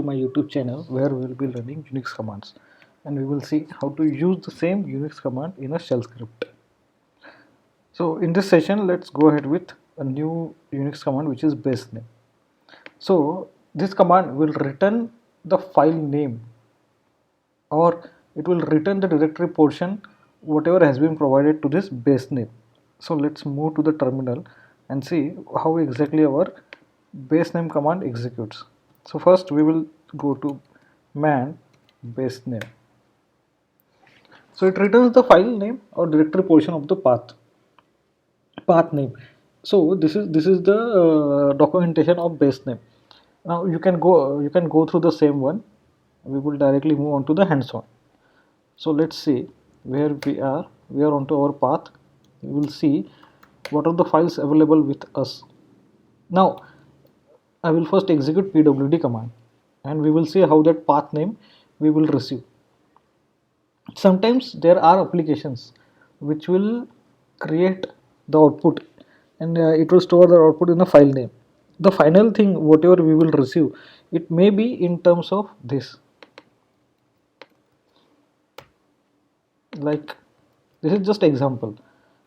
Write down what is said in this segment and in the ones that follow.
my YouTube channel where we will be learning Unix commands, and we will see how to use the same Unix command in a shell script. So in this session, let's go ahead with a new Unix command which is basename. So this command will return the file name, or it will return the directory portion whatever has been provided to this basename. So let's move to the terminal and see how exactly our basename command executes. So first we will go to man basename. So it returns the file name or directory portion of the path name. So this is the documentation of basename. Now you can go through the same one. We will directly move on to the hands-on. So let's see where we are. We are onto our path. We will see what are the files available with us. Now I will first execute pwd command, and we will see how that path name we will receive. Sometimes there are applications which will create the output, and it will store the output in a file name. The final thing whatever we will receive, it may be in terms of this, like this is just example,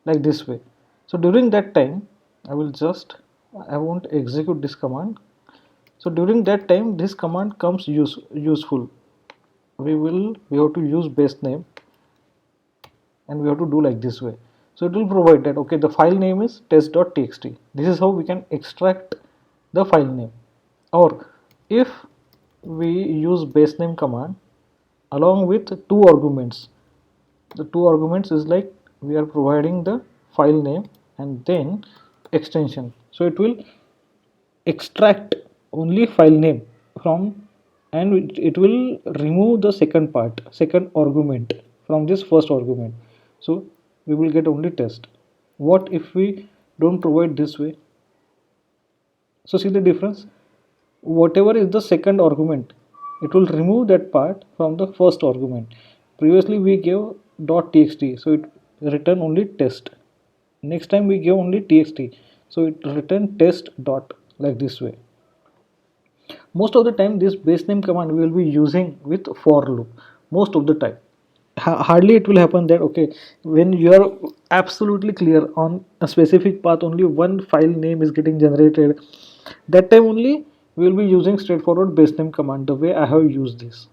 like this way. So during that time I won't execute this command. So during that time this command comes useful. We have to use basename, and we have to do like this way. So it will provide that okay, the file name is test.txt. This is how we can extract the file name. Or if we use basename command along with two arguments, the two arguments is like we are providing the file name and then extension. So it will extract only file name from, and it will remove the second argument from this first argument. So we will get only test. What if we don't provide this way? So see the difference. Whatever is the second argument, it will remove that part from the first argument. Previously we gave .txt, so it return only test. Next time we give only txt, so it return test dot, like this way. Most of the time this basename command we will be using with for loop. Most of the time, hardly it will happen that okay, when you are absolutely clear on a specific path, only one file name is getting generated, that time only we will be using straightforward basename command the way I have used this.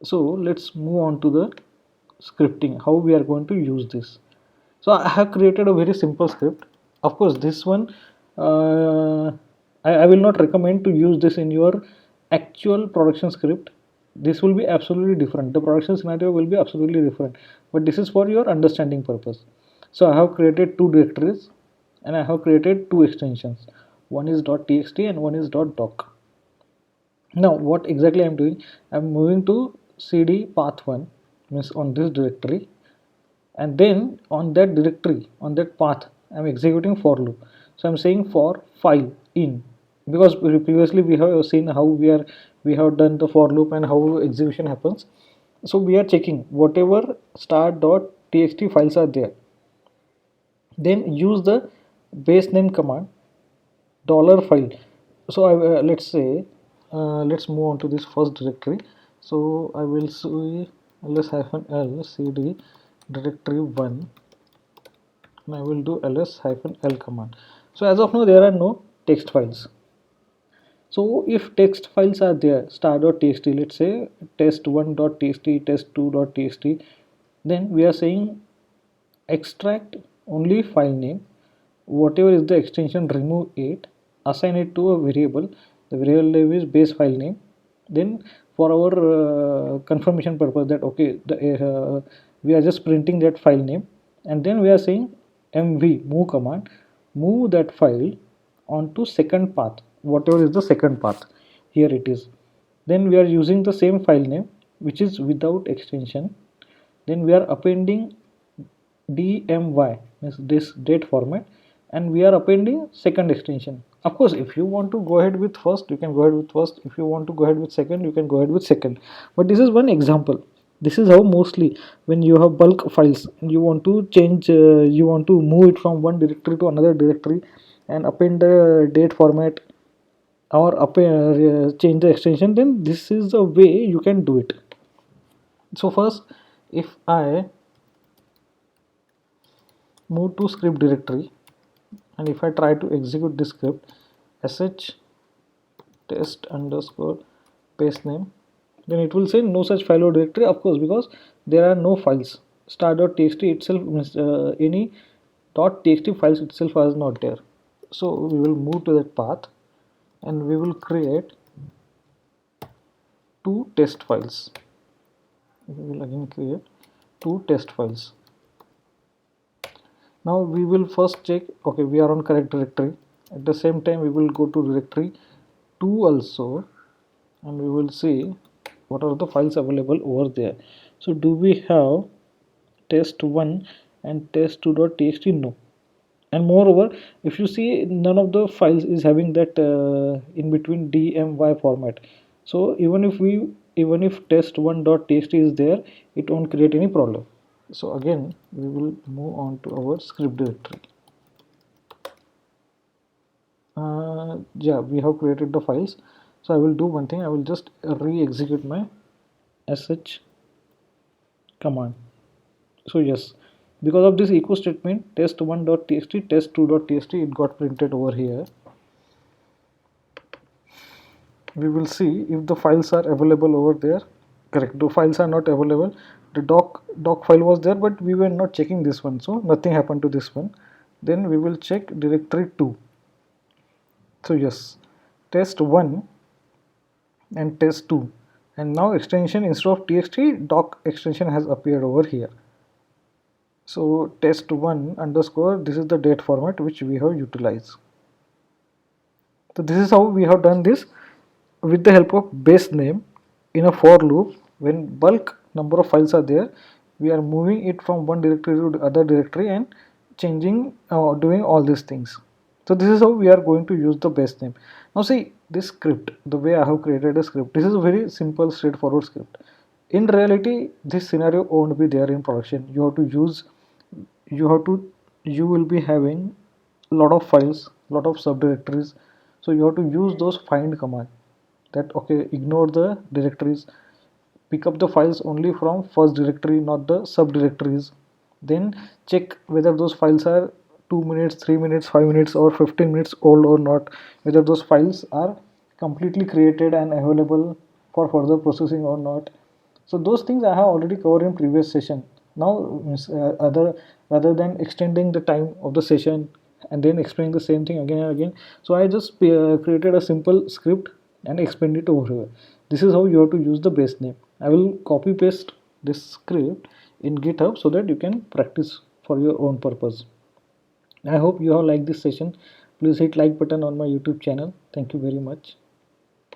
So let's move on to the scripting, how we are going to use this. So I have created a very simple script. Of course this one I will not recommend to use this in your actual production script. This will be absolutely different. The production scenario will be absolutely different, but this is for your understanding purpose. So I have created two directories, and I have created two extensions. One is .txt and one is .doc. Now what exactly I am doing, I am moving to cd path1, means on this directory, and then on that directory, on that path, I am executing for loop. So I am saying for file in, because previously we have seen how we have done the for loop and how execution happens. So we are checking whatever start.txt files are there, then use the basename command $file. So let's say let's move on to this first directory. So I will see ls-l cd directory 1, and I will do ls-l command. So as of now there are no text files. So if text files are there, star.txt, let's say test1.txt, test2.txt, then we are saying extract only file name, whatever is the extension, remove it, assign it to a variable. The variable name is base file name. Then for our confirmation purpose that okay, we are just printing that file name, and then we are saying mv move command, move that file onto second path, whatever is the second path. Here it is. Then we are using the same file name which is without extension. Then we are appending dmy, means this date format, and we are appending second extension. Of course if you want to go ahead with first, you can go ahead with first. If you want to go ahead with second, you can go ahead with second. But this is one example. This is how mostly when you have bulk files and you want to change, you want to move it from one directory to another directory and append the date format or change the extension, then this is the way you can do it. So first, if I move to script directory and if I try to execute this script, sh test underscore paste name, then it will say no such file or directory, of course, because there are no files. Star.txt itself means any .txt files itself is not there. So we will move to that path and we will create two test files. We will again create two test files. Now we will first check, okay, we are on correct directory. At the same time we will go to directory 2 also and we will see what are the files available over there. So do we have test1 and test2.txt? No. And moreover, if you see, none of the files is having that in between dmy format. So even if test1.txt is there, it won't create any problem. So again we will move on to our script directory. Yeah, we have created the files. So I will do one thing, I will just re-execute my sh command. So yes, because of this echo statement, test1.txt, test2.txt, it got printed over here. We will see if the files are available over there. Correct, the files are not available. The doc file was there, but we were not checking this one, so nothing happened to this one. Then we will check directory 2. So yes, test1 and test2, and now extension, instead of txt, doc extension has appeared over here. So test1 underscore, this is the date format which we have utilized. So this is how we have done this with the help of base name in a for loop. When bulk number of files are there, we are moving it from one directory to the other directory and changing doing all these things. So this is how we are going to use the base name. Now see this script, the way I have created a script, this is a very simple straightforward script. In reality this scenario won't be there in production. You will be having a lot of files, lot of subdirectories, so you have to use those find command, that okay, ignore the directories, pick up the files only from first directory, not the subdirectories. Then check whether those files are 2 minutes, 3 minutes, 5 minutes or 15 minutes old or not, whether those files are completely created and available for further processing or not. So those things I have already covered in previous session. Now rather than extending the time of the session and then explaining the same thing again and again, so I just created a simple script and explained it over here. This is how you have to use the base name. I will copy paste this script in GitHub so that you can practice for your own purpose. I hope you have liked this session. Please hit like button on my YouTube channel. Thank you very much.